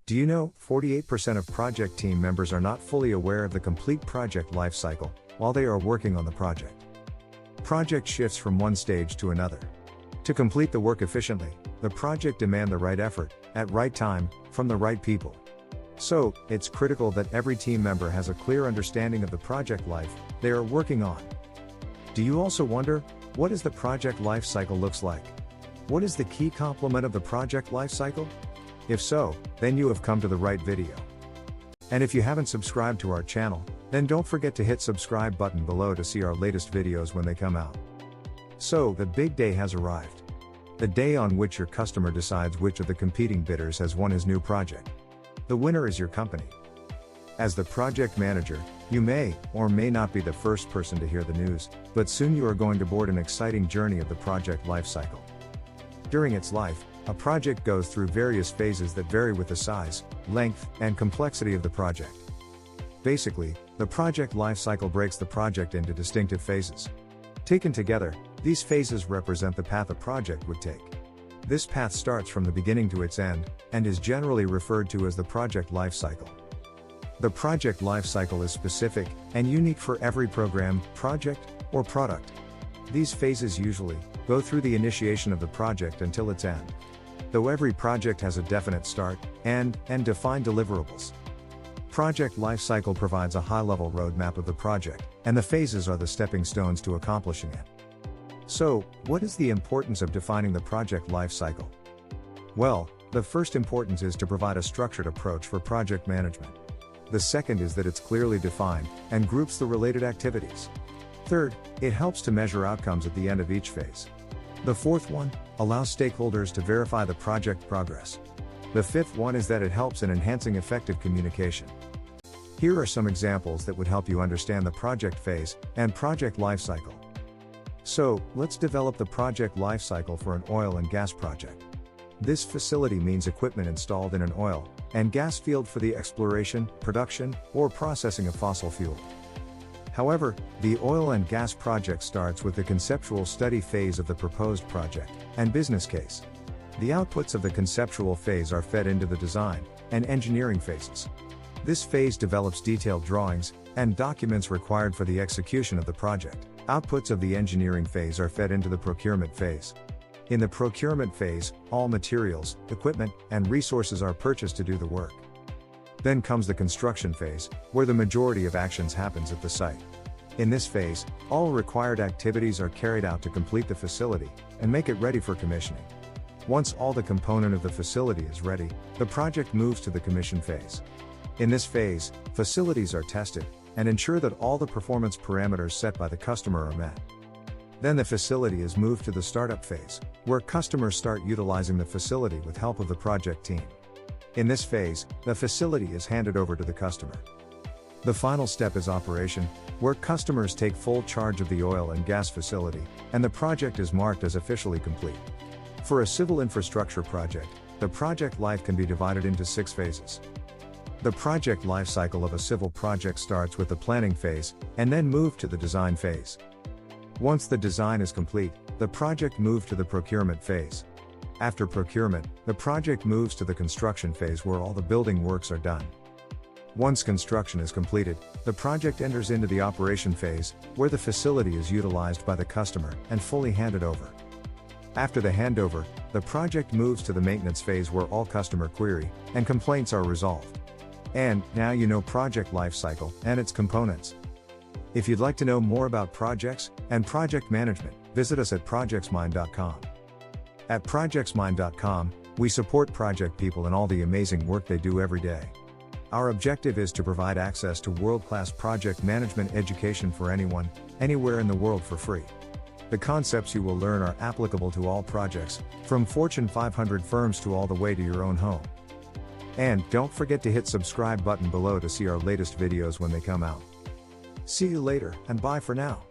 Do you know, 48% of project team members are not fully aware of the complete project lifecycle while they are working on the project. Project shifts from one stage to another. To complete the work efficiently, the project demands the right effort, at right time, from the right people. So, it's critical that every team member has a clear understanding of the project life they are working on. Do you also wonder, what is the project life cycle looks like? What is the key complement of the project life cycle? If so, then you have come to the right video. And if you haven't subscribed to our channel, then don't forget to hit subscribe button below to see our latest videos when they come out. So, the big day has arrived. The day on which your customer decides which of the competing bidders has won his new project. The winner is your company. As the project manager, you may or may not be the first person to hear the news, but soon you are going to board an exciting journey of the project lifecycle. During its life, a project goes through various phases that vary with the size, length, and complexity of the project. Basically, the project lifecycle breaks the project into distinctive phases. Taken together, these phases represent the path a project would take. This path starts from the beginning to its end, and is generally referred to as the project lifecycle. The project lifecycle is specific and unique for every program, project, or product. These phases usually go through the initiation of the project until its end. Though every project has a definite start, end, and defined deliverables. Project lifecycle provides a high-level roadmap of the project, and the phases are the stepping stones to accomplishing it. So, what is the importance of defining the project lifecycle? Well, the first importance is to provide a structured approach for project management. The second is that it's clearly defined, and groups the related activities. Third, it helps to measure outcomes at the end of each phase. The fourth one, allows stakeholders to verify the project progress. The fifth one is that it helps in enhancing effective communication. Here are some examples that would help you understand the project phase and project lifecycle. So, let's develop the project lifecycle for an oil and gas project. This facility means equipment installed in an oil and gas field for the exploration, production, or processing of fossil fuel. However, the oil and gas project starts with the conceptual study phase of the proposed project and business case. The outputs of the conceptual phase are fed into the design and engineering phases. This phase develops detailed drawings and documents required for the execution of the project. Outputs of the engineering phase are fed into the procurement phase. In the procurement phase, all materials, equipment, and resources are purchased to do the work. Then comes the construction phase, where the majority of actions happens at the site. In this phase, all required activities are carried out to complete the facility and make it ready for commissioning. Once all the component of the facility is ready, the project moves to the commission phase. In this phase, facilities are tested and ensure that all the performance parameters set by the customer are met. Then the facility is moved to the startup phase, where customers start utilizing the facility with help of the project team. In this phase, the facility is handed over to the customer. The final step is operation, where customers take full charge of the oil and gas facility, and the project is marked as officially complete. For a civil infrastructure project, the project life can be divided into 6 phases. The project life cycle of a civil project starts with the planning phase, and then moves to the design phase. Once the design is complete, the project moves to the procurement phase. After procurement, the project moves to the construction phase where all the building works are done. Once construction is completed, the project enters into the operation phase, where the facility is utilized by the customer and fully handed over. After the handover, the project moves to the maintenance phase where all customer query and complaints are resolved. And now you know project lifecycle and its components. If you'd like to know more about projects and project management, visit us at projectsmind.com. At projectsmind.com, we support project people and all the amazing work they do every day. Our objective is to provide access to world-class project management education for anyone, anywhere in the world for free. The concepts you will learn are applicable to all projects, from Fortune 500 firms to all the way to your own home. And don't forget to hit subscribe button below to see our latest videos when they come out. See you later, and bye for now.